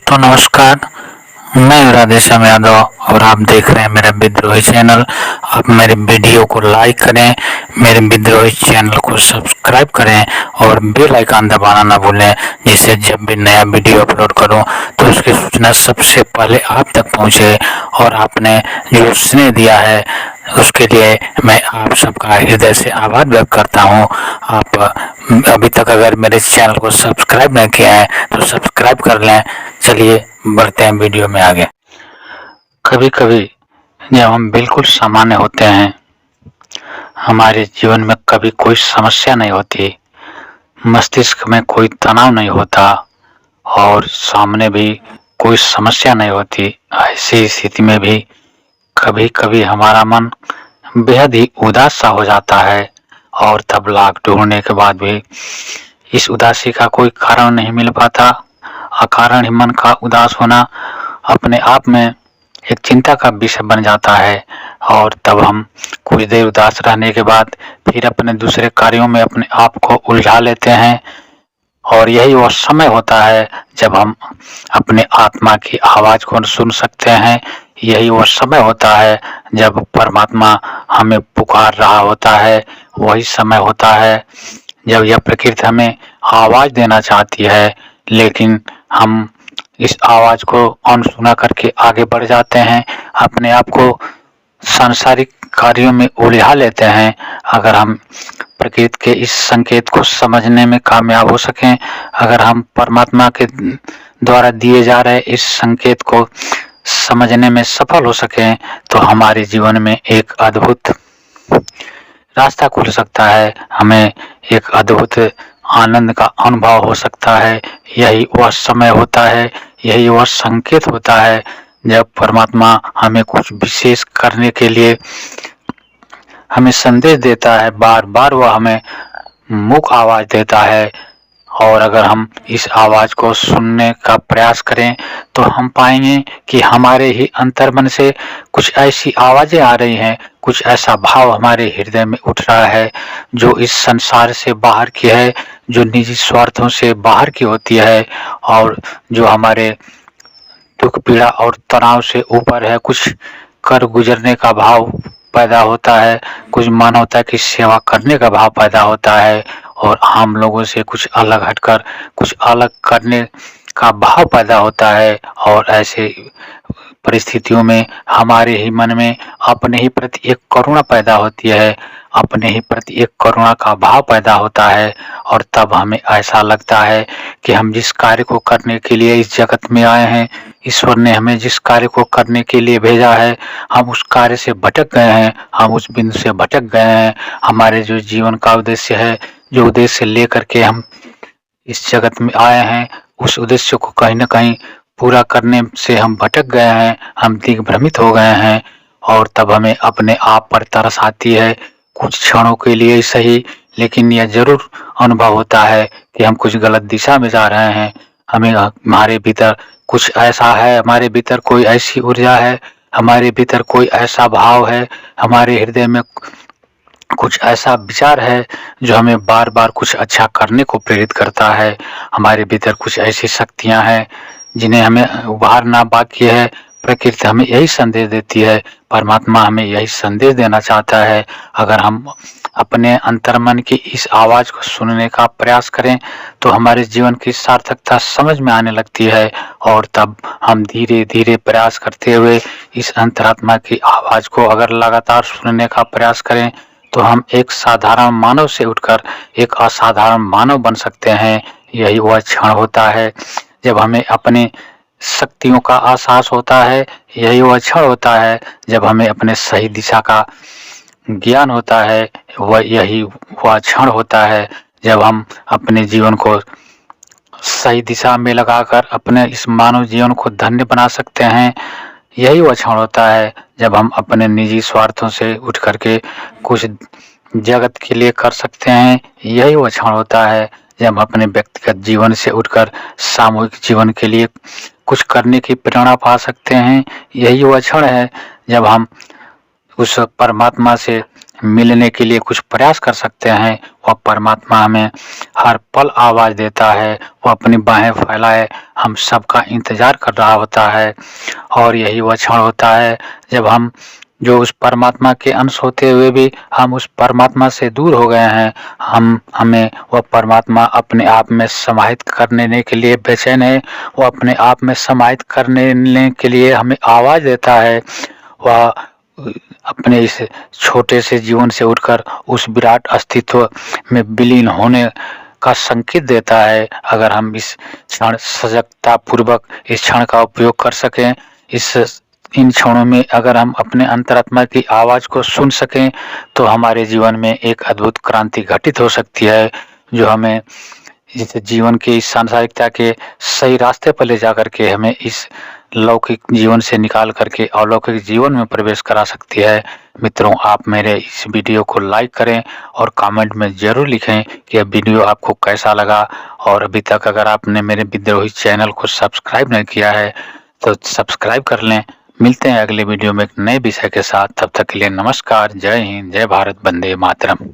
दोस्तों नमस्कार। मैं राधेश्याम यादव और आप देख रहे हैं मेरा विद्रोही चैनल। आप मेरे वीडियो को लाइक करें, मेरे विद्रोही चैनल को सब्सक्राइब करें और बेल आइकन दबाना ना भूलें, जिससे जब भी नया वीडियो अपलोड करूं तो उसकी सूचना सबसे पहले आप तक पहुंचे। और आपने जो स्नेह दिया है उसके लिए मैं आप सबका हृदय से आभार व्यक्त करता हूं। आप अभी तक अगर मेरे चैनल को सब्सक्राइब नहीं किया है तो सब्सक्राइब कर लें। चलिए बढ़ते हैं वीडियो में आगे। कभी कभी जब हम बिल्कुल सामान्य होते हैं, हमारे जीवन में कभी कोई समस्या नहीं होती, मस्तिष्क में कोई तनाव नहीं होता और सामने भी कोई समस्या नहीं होती, ऐसी स्थिति में भी कभी कभी हमारा मन बेहद ही उदास सा हो जाता है और तब लाख ढूंढने के बाद भी इस उदासी का कोई कारण नहीं मिल पाता। अकारण ही मन का उदास होना अपने आप में एक चिंता का विषय बन जाता है और तब हम कुछ देर उदास रहने के बाद फिर अपने दूसरे कार्यों में अपने आप को उलझा लेते हैं। और यही वो समय होता है जब हम अपने आत्मा की आवाज को सुन सकते हैं। यही वो समय होता है जब परमात्मा हमें पुकार रहा होता है। वही समय होता है जब यह प्रकृति हमें आवाज देना चाहती है, लेकिन हम इस आवाज को अनसुना करके आगे बढ़ जाते हैं, अपने आप को सांसारिक कार्यों में उलझा लेते हैं। अगर हम प्रकृति के इस संकेत को समझने में कामयाब हो सकें, अगर हम परमात्मा के द्वारा दिए जा रहे इस संकेत को समझने में सफल हो सकें, तो हमारे जीवन में एक अद्भुत रास्ता खुल सकता है, हमें एक अद्भुत आनंद का अनुभव हो सकता है। यही वह समय होता है, यही वह संकेत होता है जब परमात्मा हमें कुछ विशेष करने के लिए हमें संदेश देता है। बार बार वह हमें मुख आवाज देता है और अगर हम इस आवाज को सुनने का प्रयास करें तो हम पाएंगे कि हमारे ही अंतर्मन से कुछ ऐसी आवाजें आ रही हैं, कुछ ऐसा भाव हमारे हृदय में उठ रहा है जो इस संसार से बाहर की है, जो निजी स्वार्थों से बाहर की होती है और जो हमारे दुख पीड़ा और तनाव से ऊपर है। कुछ कर गुजरने का भाव पैदा होता है, कुछ मानवता की सेवा करने का भाव पैदा होता है और आम लोगों से कुछ अलग हटकर कुछ अलग करने का भाव पैदा होता है। और ऐसे परिस्थितियों में हमारे ही मन में अपने ही प्रति एक करुणा पैदा होती है, अपने ही प्रति एक करुणा का भाव पैदा होता है और तब हमें ऐसा लगता है कि हम जिस कार्य को करने के लिए इस जगत में आए हैं, ईश्वर ने हमें जिस कार्य को करने के लिए भेजा है, हम उस कार्य से भटक गए हैं, हम उस बिंदु से भटक गए हैं। हमारे जो जीवन का उद्देश्य है, जो उद्देश्य लेकर के हम इस जगत में आए हैं, उस उद्देश्य को कहीं न कहीं पूरा करने से हम भटक गए हैं, हम दिग्भ्रमित हो गए हैं और तब हमें अपने आप पर तरस आती है। कुछ क्षणों के लिए ही सही, लेकिन यह जरूर अनुभव होता है कि हम कुछ गलत दिशा में जा रहे हैं। हमें हमारे भीतर कुछ ऐसा है, हमारे भीतर कोई ऐसी ऊर्जा है, हमारे भीतर कोई ऐसा भाव है, हमारे हृदय में कुछ ऐसा विचार है जो हमें बार बार कुछ अच्छा करने को प्रेरित करता है। हमारे भीतर कुछ ऐसी शक्तियां हैं जिन्हें हमें उभारना बाकी है। प्रकृति हमें यही संदेश देती है, परमात्मा हमें यही संदेश देना चाहता है। अगर हम अपने अंतर्मन की इस आवाज को सुनने का प्रयास करें तो हमारे जीवन की सार्थकता समझ में आने लगती है और तब हम धीरे धीरे प्रयास करते हुए इस अंतरात्मा की आवाज को अगर लगातार सुनने का प्रयास करें तो हम एक साधारण मानव से उठकर एक असाधारण मानव बन सकते हैं। यही वह क्षण होता है जब हमें अपने शक्तियों का एहसास होता है, यही वह क्षण होता है जब हमें अपने सही दिशा का ज्ञान होता है, यही वह क्षण होता है जब हम अपने जीवन को सही दिशा में लगाकर अपने इस मानव जीवन को धन्य बना सकते हैं। यही वह क्षण होता है जब हम अपने निजी स्वार्थों से उठ करके कुछ जगत के लिए कर सकते हैं। यही वह क्षण होता है जब हम अपने व्यक्तिगत जीवन से उठकर सामूहिक जीवन के लिए कुछ करने की प्रेरणा पा सकते हैं। यही वह क्षण है जब हम उस परमात्मा से मिलने के लिए कुछ प्रयास कर सकते हैं, वह परमात्मा हमें हर पल आवाज़ देता है। वह अपनी बाहें फैलाए हम सबका इंतज़ार कर रहा होता है और यही वह क्षण होता है जब हम जो उस परमात्मा के अंश होते हुए भी हम उस परमात्मा से दूर हो गए हैं। हमें वह परमात्मा अपने आप में समाहित करने के लिए बेचैन है। वो अपने आप में समाहित करने के लिए हमें आवाज़ देता है। वह अपने इस छोटे से जीवन से उठकर उस विराट अस्तित्व में विलीन होने का संकेत देता है। अगर हम इस क्षण सजगता पूर्वक इस क्षण का उपयोग कर सकें, इन क्षणों में अगर हम अपने अंतरात्मा की आवाज़ को सुन सकें, तो हमारे जीवन में एक अद्भुत क्रांति घटित हो सकती है, जो हमें इस जीवन की इस सांसारिकता के सही रास्ते पर ले जाकर के हमें इस लौकिक जीवन से निकाल करके अलौकिक जीवन में प्रवेश करा सकती है। मित्रों, आप मेरे इस वीडियो को लाइक करें और कमेंट में ज़रूर लिखें कि यह वीडियो आपको कैसा लगा। और अभी तक अगर आपने मेरे विद्रोही चैनल को सब्सक्राइब नहीं किया है तो सब्सक्राइब कर लें। मिलते हैं अगले वीडियो में एक नए विषय के साथ। तब तक के लिए नमस्कार, जय हिंद, जय भारत, वंदे मातरम।